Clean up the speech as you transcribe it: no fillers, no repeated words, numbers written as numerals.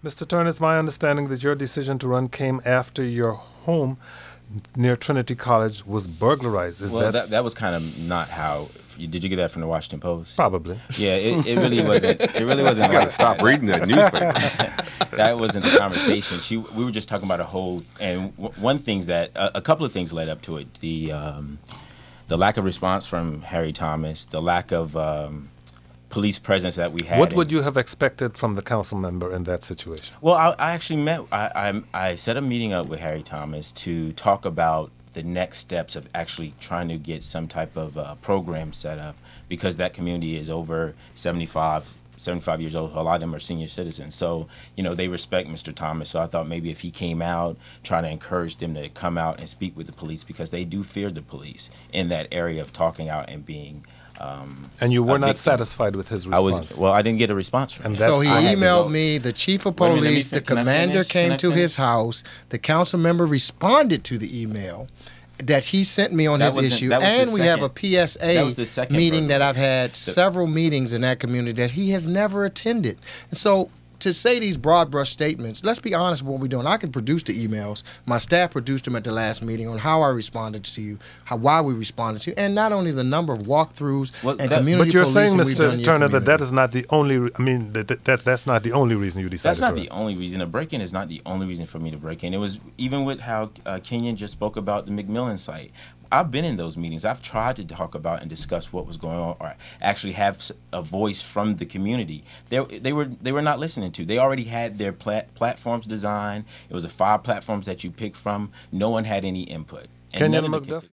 Mr. Turner, it's my understanding that your decision to run came after your home near Trinity College was burglarized. That was kind of not how. Did you get that from the Washington Post? Probably. Yeah, it really wasn't. It really wasn't. You got to stop reading that newspaper. That wasn't the conversation. We were just talking about a whole, and a couple of things led up to it. The lack of response from Harry Thomas, the lack of police presence that we had. What would you have expected from the council member in that situation? Well, I actually I set a meeting up with Harry Thomas to talk about the next steps of actually trying to get some type of program set up, because that community is over 75 years old. A lot of them are senior citizens. So, they respect Mr. Thomas. So I thought maybe if he came out, trying to encourage them to come out and speak with the police, because they do fear the police in that area of talking out and being and you were not satisfied with his response? I didn't get a response from him. So he emailed me, the chief of police, the commander came to his house, the council member responded to the email that he sent me on his issue, and we have a PSA meeting that I've had several meetings in that community that he has never attended. And so to say these broad brush statements, let's be honest with what we're doing. I can produce the emails. My staff produced them at the last meeting on how I responded to you, why we responded to you, and not only the number of walkthroughs and community. But you're saying, Mr. Turner, that is not the only. I mean, that's not the only reason you decided. That's not the only reason. A break-in is not the only reason for me to break in. It was even with how Kenyon just spoke about the McMillan site. I've been in those meetings. I've tried to talk about and discuss what was going on, or actually have a voice from the community. They were not listening to. They already had their platforms designed. It was 5 platforms that you pick from. No one had any input. And Kenyon McDuff?